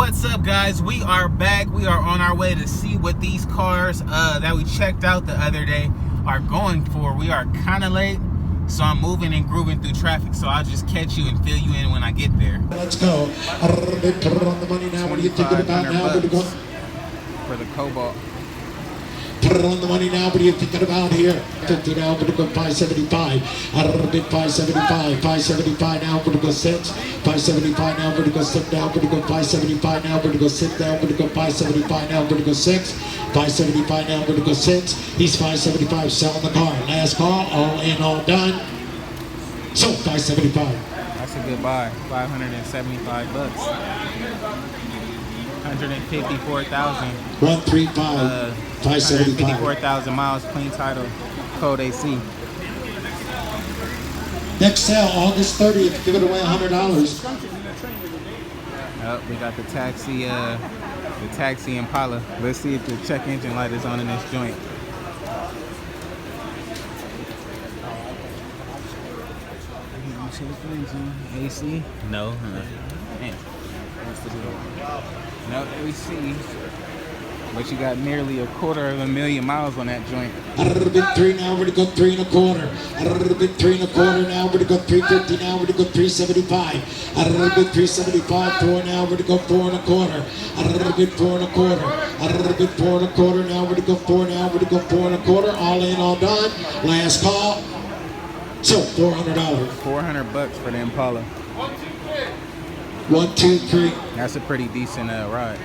What's up, guys? We are back. We are on our way to see what these cars that we checked out the other day are going for. We are kind of late, so I'm moving and grooving through traffic, so I'll just catch you and fill you in when I get there. Let's go. Put it on the money now. What are you thinking about now? For the Cobalt. Put it on the money now. What are you thinking about here? 50 now. We're going to go 575. Out of the bid 575. 575 now. We're going to go 6. 575 now. We're going to go 6 down. We're going to go 575 now. We're going to go 6 down. We're going to go 575 now. We're going to go 6. 575 now. We're going to go 6. He's 575. Selling the car. Last call. All in, all done. So 575. That's a good buy. $575. 154,000. 135. 575. 154,000 miles, clean title, code AC. Next sale, August 30th. Give it away $100. Oh, we got the taxi Impala. Let's see if the check engine light is on in this joint. AC? No. Man. No AC. But you got nearly 250,000 miles on that joint. A little bit 3 now, we're going to go 3 1/4. A little bit 3 1/4 now, we're going to go 350 now, we're going to go 375. A little bit 375, 4 now, we're going to go 4 1/4. A little bit 4 1/4. A little bit 4 1/4 now, we're going to go 4 now, we're going to go 4 1/4. All in, all done. Last call. So $400. $400 for the Impala. 1, 2, 3. That's a pretty decent ride.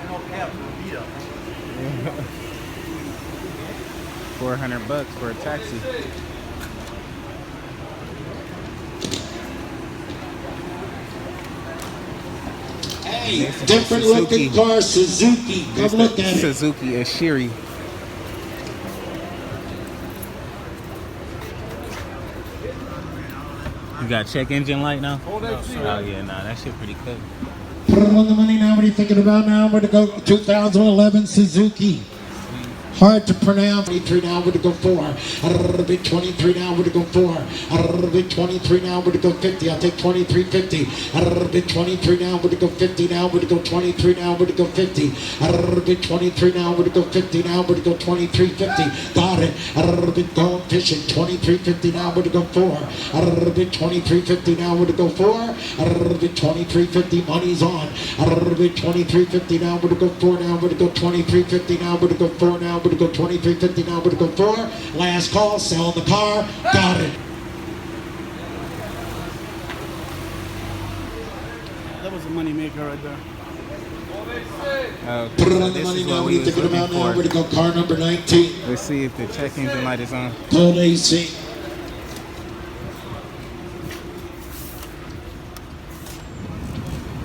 $400 for a taxi. Hey, different looking car, Suzuki. Come look at it. Suzuki Ashiri. You got check engine light now? Oh yeah, nah, that shit pretty cool. Put it on the money now. What are you thinking about now? We're going to go 2011 Suzuki. Hard to pronounce. 23 now, we're to go 4. A little bit 23 now, we're to go 4. A little bit 23 now, we're to go 50. I'll take 23.50. A little bit 23 now, we're to go 50 now, we're to go 23 now, we're to go 50. A little bit 23 now, we're to go 50 now, we're to go 23.50. Got it. A little bit going fishing. 23.50 now, we're to go 4. A little bit 23.50 now, we're to go 4. A little bit 23.50. Money's on. A little bit 23.50 now, we're to go 4 now, we're to go 23.50 now, we're to go 4 now. We're to go 23.50 now, we're to go 4. Last call, selling the car. Got it. That was a money maker right there. Okay, Put it so on the this money is now. what What are we you was thinking looking about now? for. We're to go car number 19. Let's see if the check engine light is on. Code AC.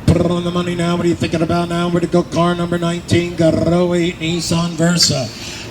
Put it on the money now. What are you thinking about now? We're to go car number 19. Got a 08 Nissan Versa.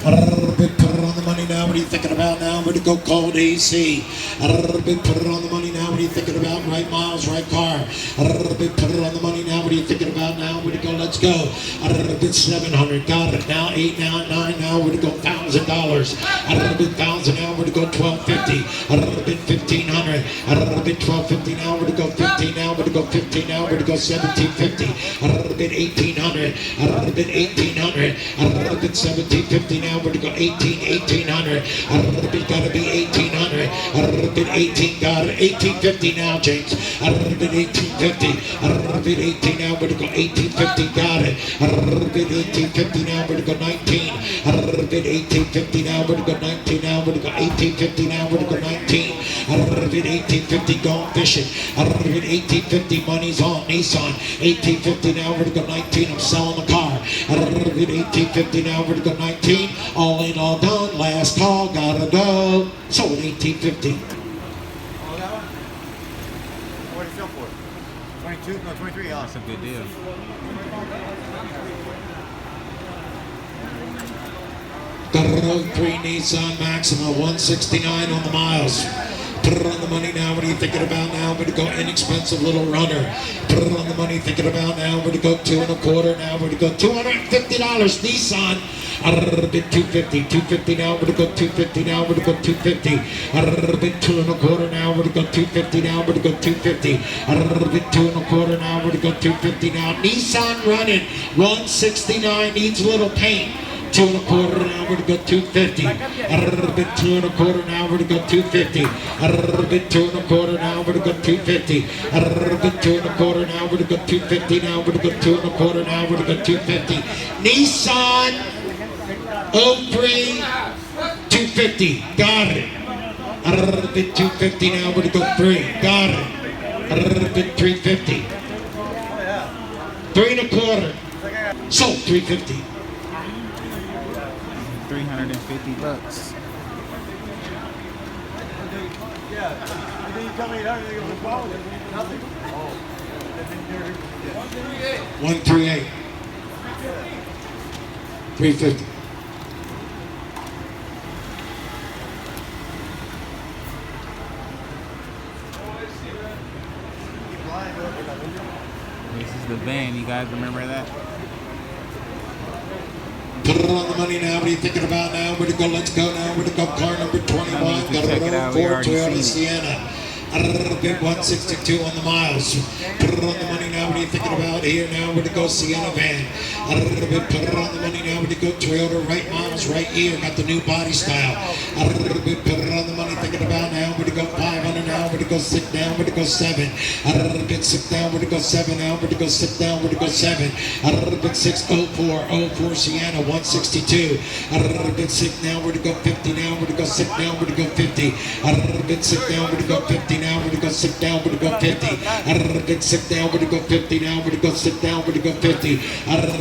A little bit, put it on the money now. What are you thinking about now? We're to go cold AC. A little bit, put it on the money now. What are you thinking about? Right miles, right car. A little bit, put it on the money now. What are you thinking about now? We're to go, let's go. A little bit 700. Got it. Now 8, now 9. Now we're to go $1,000. A little bit 1,000 now. We're to go 1,250. A little bit 1,500. A little bit 1,250 now. We're to go 15 now. We're to go 15 now. We're to go 1,750. A little bit 1,800. A little bit 1,800. A little bit 1,750 now. We're to go 1,800. A little bit gotta be 1,800. A little bit 18, got it. 1,850 now, James. A little bit 1,850. A little bit 18 now. We're to go 1,850, got it. A little bit 1,850 now. We're to go 19. A little bit 1,850 now. We're to go 19 now. We're to go 1,850 now. We're to go 19. A little bit 1,850 going fishing. A little bit 1,850 money's on Nissan. 1,850 now. We're to go 19. I'm selling the car. A little bit 1,850 now. We're to go 19. All in, all done. Last call, gotta go. Sold 1,850. Oh, that one? What did it sell for? 22? No, 23. Oh, That's a good deal. Got a 03 Nissan Maxima, 169 on the miles. Put it on the money now. What are you thinking about now? We're to go inexpensive little runner. Put it on the money. Thinking about now. We're to go 2 1/4 now. We're to go $250. Nissan. Bid 250. 250 now. We're to go 250 now. We're to go 250. Bid 2 1/4 now. We're to go 250 now. We're to go 250. Bid 2 1/4 now. We're to go 250 now. Nissan running 169. Needs a little paint. 2 1/4 now, we're to go 250. Bid 2 1/4 now, we're to go 250. Bid 2 1/4 now, we're to go 250. Bid 2 1/4 now, we're to go 250 now, we're to go 2 1/4 now, we're to go 250. Nissan 03 250. Got it. Bid 250 now, we're to go 3. Got it. Bid 350. 3 1/4. Sold 350. $350. Yeah. And then you tell me everything was wrong. Nothing. Oh. 138. 350. This is the van. You guys remember that? Put it on the money now. What are you thinking about now? Where to go? Let's go now. Where to go? Car number 21. Got check it a out. We Ford already Toyota seen it. Sienna. Bid 162 on the miles. Put it on the money now. What are you thinking about here now? Where to go? Sienna van. Put it on the money now. Where to go? Toyota, right miles, right here. Got the new body style. Put it on the money. Thinking about now. Where to go? 500 now. Where to go? Sit down. Where to go? 7. Sit down. Where to go? 7 now. Where to go? Sit down. Where to go? 7. Bid 604 Sienna 162. Bid sit now. Where to go? 50 now. Where to go? Sit down. Where to go? 50. Bid sit down. Where to go? 50 now. Where to go? Sit down. Where to go? 50. Bid sit down. Where to go? 50 now. Where to go? Sit down. Where to go? 50.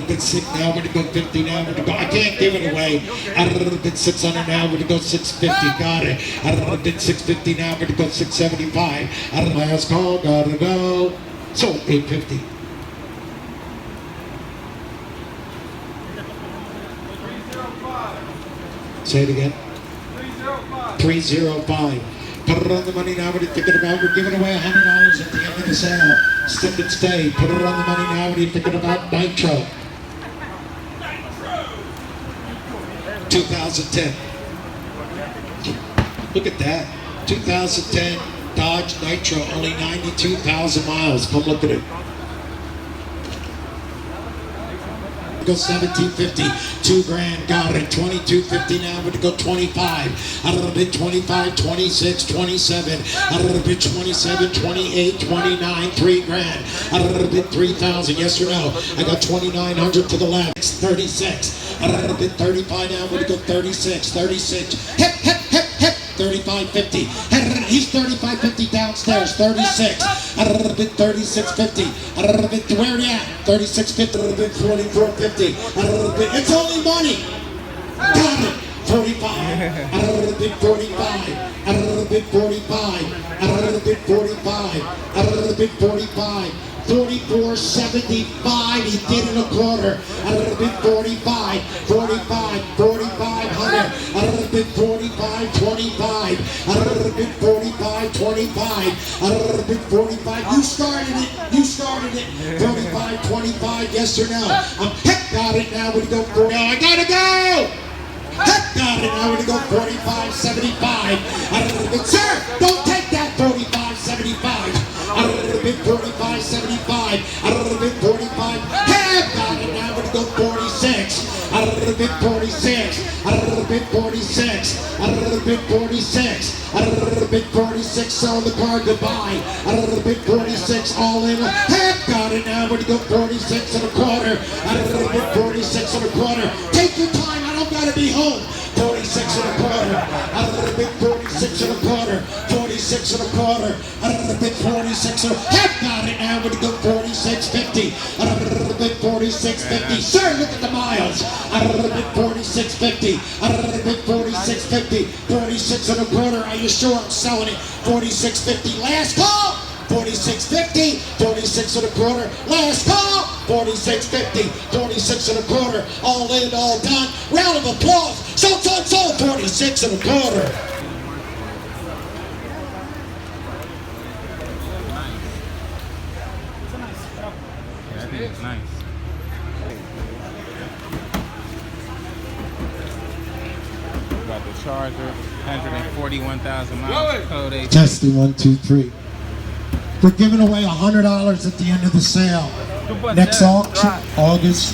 Bid sit now. Where to go? 50 now. Where to go? I can't give it away. Bid 600 now. Where to go? 650. Got it. Bid 650 now. Where to go? 675. Last call. Gotta go. Sold 850. Say it again. 305. Put it on the money now. What are you thinking about? We're giving away $100 at the end of the sale. Stick and stay. Put it on the money now. What are you thinking about? Nitro. 2010. Look at that. 2010 Dodge Nitro. Only 92,000 miles. Come look at it. Go 1750, 2 grand, got it. 2250 now, we're to go 25. Out of the bid 25, 26, 27. Out of the bid 27, 28, 29, 3 grand. Out of the bid 3,000, yes or no? I got 2,900 to the left. 36. Out of the bid 35 now, we're to go 36, 36. Hip, hip, hip, hip. 3550. He's 3550 downstairs. 36. Out of the bid 3650. Out of the bid, where are you at? 3650. Out of the bid 4450. Out of the bid, it's only money. Got it. 45. Out of the bid 45. Out of the bid 45. Out of the bid 45. Out of the bid 45. 44.75. He did in a quarter. Out of the bid 45. 45. 4,500. Out of the bid 45. 25. Out of the bid 45. 25. Out of the bid 45. You started it. You started it. 45. 25. Yes or no? Heck, got it now. We go 40. Now I gotta go. Heck, got it now. We go 45.75. Out of the bid, sir. Don't take that 45.75. Out of the bid 45.75. Out of the bid 45. Heck, got it now. We go 46. Out of the bid 46. Out of the bid 46. Out of the bid 46. Out of the bid 46. Selling the car goodbye. Out of the bid 46. All in. Heck, got it now. We're to go 46 and a quarter. Out of the bid 46 and a quarter. Take your time. I don't gotta be home. 46 and a quarter. Out of the bid 46 and a quarter. 46 and a quarter. Out of the bid 46 and a quarter. Heck, got it now. We're to go 46.50. Out of the bid 46.50. Sir, look at the miles. Out of the bid 46.50. Out of the bid 46.50. 46 and a quarter. Are you sure I'm selling it? 46.50. Last call. 46.50. 46 and a quarter. Last call. 46.50. 46 and a quarter. All in, all done. Round of applause. Sold, sold, sold. 46 and a quarter. Charger, 141,000 miles. Code 8. Testing 1, 2, 3. We're giving away $100 at the end of the sale. Next auction, August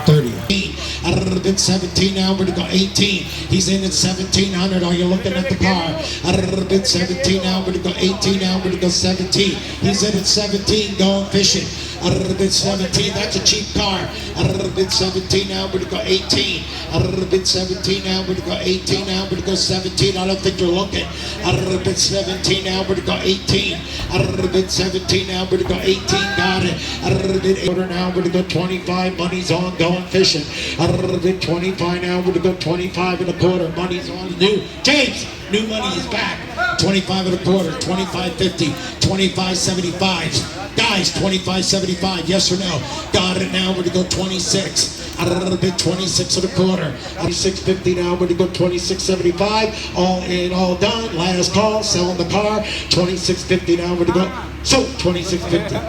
30th. A little bit 17 now, we're gonna go 18. He's in at 1,700. Are you looking at the car? A little bit 17 now, we're gonna go 18 now, we're gonna go 17. He's in at 17, going fishing. A little bit 17, that's a cheap car. A little bit 17 now, we're gonna go 18. A little bit 17 now, we're gonna go 18 now, we're gonna go 17. I don't think you're looking. A little bit 17 now, we're gonna go 18. A little bit 17 now, we're gonna go 18. Got it. A little bit 8 now, we're gonna go 25. Money's on, going fishing. A little bit 25 now, we're gonna go 25 and a quarter. Money's on. New James, new money is back. 25 and a quarter, 25.50, 25.75. Guys, 25.75, yes or no? Got it now, we're gonna go 26. A little bit 26 and a quarter. 26.50 now, we're gonna go 26.75. All in, all done. Last call, selling the car. 26.50 now, we're gonna go. So 26.50.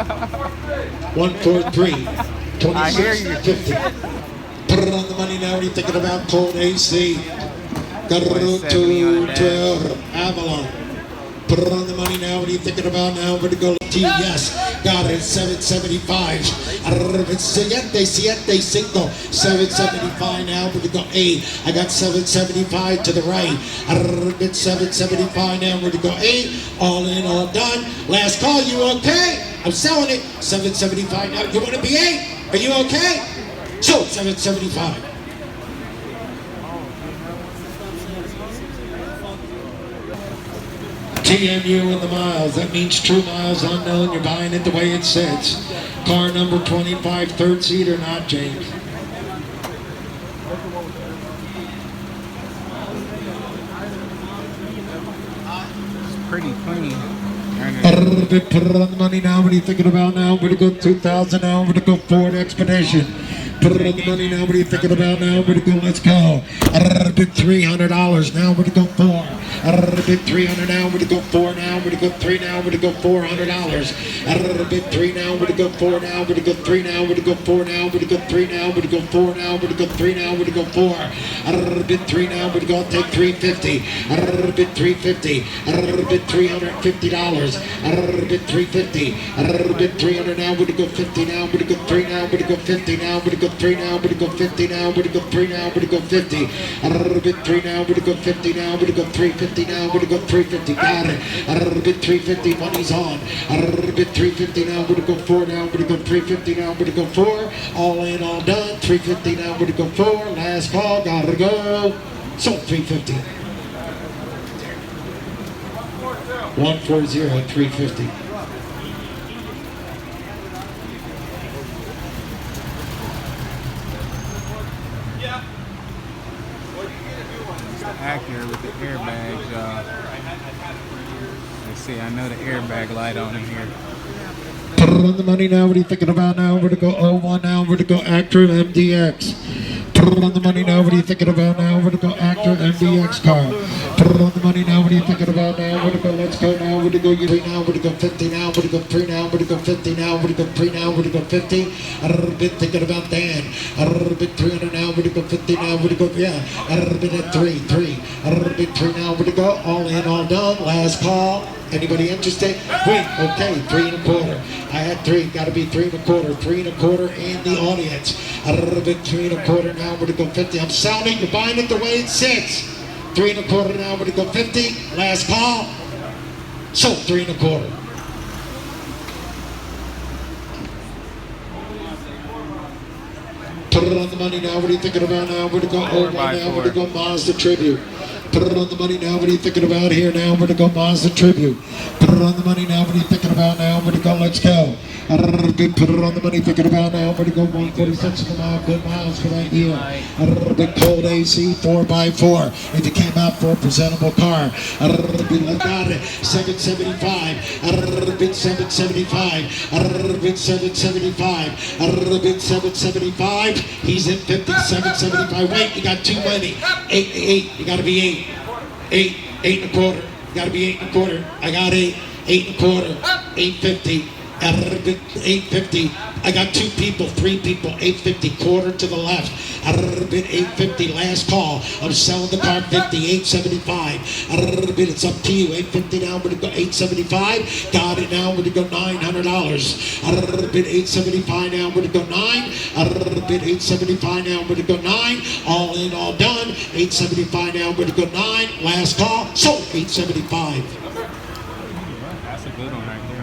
143. 26.50. Put it on the money now. What are you thinking about? Cold AC. Got to Avalon. Put it on the money now. What are you thinking about now? We're going to go to yes. Got it. 775. 775 now. We're going to go 8. I got 775 to the right. 775 now. We're going to go 8. All in, all done. Last call. You okay? I'm selling it. 775 now. You want to be 8? Are you okay? So 775. TMU in the miles. That means true miles unknown. You're buying it the way it says. Car number 25, third seat or not, James? It's pretty clean. A little bit, put it on the money now. What are you thinking about now? We're going to go 2,000 now. We're going to go Ford Expedition. Put it on the money now. What are you thinking about now? We're going to go, let's go. A little bit $300 now. We're going to go 4. A little bit 300 now. We're going to go 4 now. We're going to go 3 now. We're going to go $400. A little bit 3 now. We're going to go 4 now. We're going to go 3 now. We're going to go 4 now. We're going to go 3 now. We're going to go 4 now. We're going to go 3 now. We're going to go 4. A little bit 3 now. We're going to take 350. A little bit 350. A little bit $350. A little bit 350. A little bit 300 now. We're going to go 50 now. We're going to go 3 now. We're going to go 50 now. We're going to go 3 now. We're going to go 50 now. We're going to go 3 now. We're going to go 50. A little bit 3 now. We're going to go 50 now. We're going to go 350 now. We're going to go 350. Got it. A little bit 350. Money's on. A little bit 350 now. We're going to go 4 now. We're going to go 350 now. We're going to go 4. All in, all done. 350 now. We're going to go 4. Last call. Gotta go. So 350. 140. 350. Accurate with the airbags, y'all. Let's see, I know the airbag light on in here. Put it on the money now. What are you thinking about now? We're going to go 01 now. We're going to go Acura MDX. Put it on the money now. What are you thinking about now? We're going to go Acura MDX car. Put it on the money now. What are you thinking about now? We're going to go, let's go now. We're going to go 3 now. We're going to go 50 now. We're going to go 3 now. We're going to go 50 now. We're going to go 3 now. We're going to go 50. A little bit thinking about Dan. A little bit 300 now. We're going to go 50 now. We're going to go, yeah. A little bit at 3. A little bit 3 now. We're going to go all in, all done. Last call. Anybody interested? Wait, okay, 3 1/4. I had 3, gotta be 3 1/4. 3 1/4 in the audience. A little bit 3 1/4 now, we're gonna go 50. I'm selling it, you're buying it the way it sits. 3 1/4 now, we're gonna go 50. Last call. So 3 1/4. Put it on the money now. What are you thinking about now? We're gonna go 01 now. We're gonna go Mazda Tribute. Put it on the money now. What are you thinking about here now? We're gonna go Mazda Tribute. Put it on the money now. What are you thinking about now? We're gonna go, let's go. Put it on the money. Thinking about now. We're gonna go 146 a mile. Good miles for that year. A little bit cold AC 4x4. If you came out for a presentable car. A little bit, got it. 775. A little bit 775. A little bit 775. A little bit 775. He's in 57.75. Wait, you got too many. 8. You gotta be 8. 8 1/4. You gotta be 8 1/4. I got 8. 8 1/4. 850. 850. I got two people, three people, 850, quarter to the left. 850, last call. I'm selling the car 50, 875. It's up to you. 850 now, we're going to go 875. Got it now, we're going to go $900. 875 now, we're going to go 9. 875 now, we're going to go 9. All in, all done. 875 now, we're going to go 9. Last call, sold 875. That's a good one right there.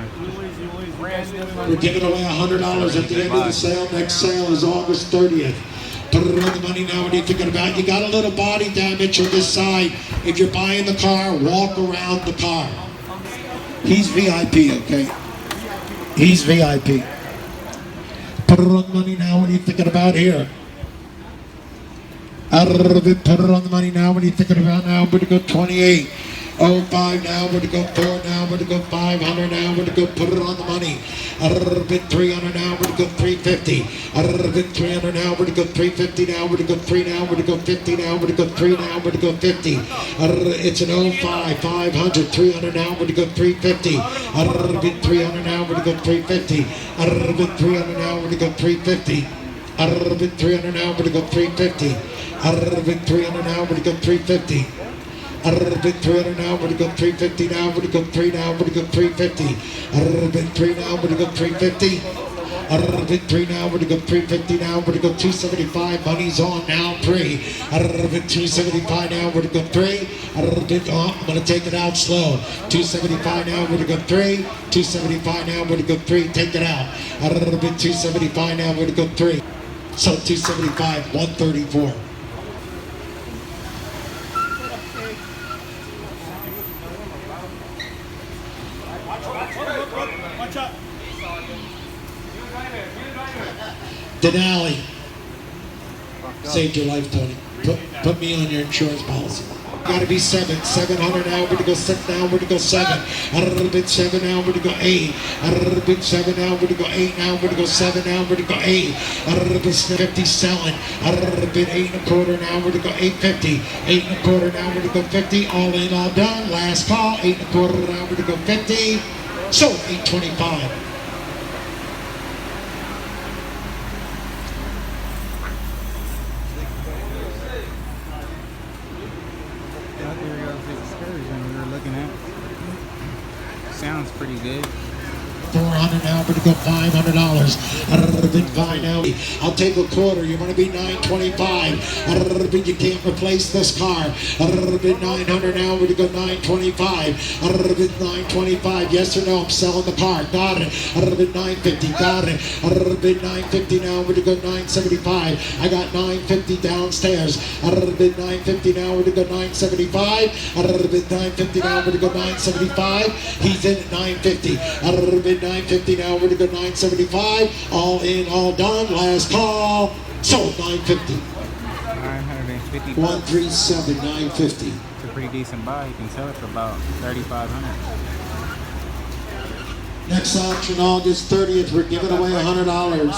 We're giving away $100 at the end of the sale. Next sale is August 30th. Put it on the money now. What are you thinking about? You got a little body damage on this side. If you're buying the car, walk around the car. He's VIP, okay? He's VIP. Put it on the money now. What are you thinking about here? Out of it, put it on the money now. What are you thinking about now? We're going to go 28. 05 now, we're to go 4 now, we're to go 500 now, we're to go put it on the money. A little bit 300 now, we're to go 350. A little bit 300 now, we're to go 350 now, we're to go 3 now, we're to go 50 now, we're to go 3 now, we're to go 50. It's an 05, 500, 300 now, we're to go 350. A little bit 300 now, we're to go 350. A little bit 300 now, we're to go 350. A little bit 300 now, we're to go 350. A little bit 300 now, we're to go 350. A little bit 300 now, we're to go 350 now, we're to go 3 now, we're to go 350. A little bit 3 now, we're to go 350. A little bit 3 now, we're to go 350 now, we're to go 275, money's on now, 3. A little bit 275 now, we're to go 3. A little bit, I'm going to take it out slow. 275 now, we're to go 3. 275 now, we're to go 3, take it out. A little bit 275 now, we're to go 3. So 275, 134. Denali. Saved your life, Tony. Put me on your insurance policy. Gotta be 700 now, we're to go 6 now, we're to go 7. A little bit 7 now, we're to go 8. A little bit 7 now, we're to go 8 now, we're to go 7 now, we're to go 8. A little bit 50 selling. A little bit 8 1/4 now, we're to go 850. 8 1/4 now, we're to go 50. All in, all done. Last call, 8 1/4 now, we're to go 50. So 825. Sounds pretty good. 400 now, we're to go $500. A little bit 5 now. I'll take a quarter. You want to be 925. A little bit, you can't replace this car. A little bit 900 now, we're to go 925. A little bit 925. Yes or no? I'm selling the car. Got it. A little bit 950. Got it. A little bit 950 now, we're to go 975. I got 950 downstairs. A little bit 950 now, we're to go 975. A little bit 950 now, we're to go 975. He's in at 950. A little bit 950 now, we're to go 975. All in, all done. Last call. Sold 950. 950. 137, 950. It's a pretty decent buy. You can sell it for about 3,500. Next auction, August 30th, we're giving away $100.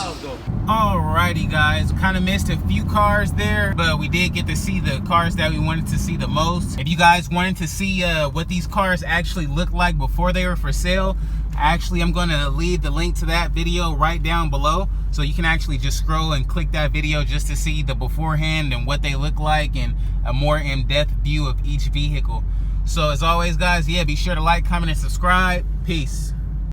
Alrighty guys, kind of missed a few cars there, but we did get to see the cars that we wanted to see the most. If you guys wanted to see what these cars actually looked like before they were for sale, actually I'm going to leave the link to that video right down below, so you can actually just scroll and click that video just to see the beforehand and what they look like and a more in-depth view of each vehicle. So as always guys, yeah, be sure to like, comment, and subscribe. Peace.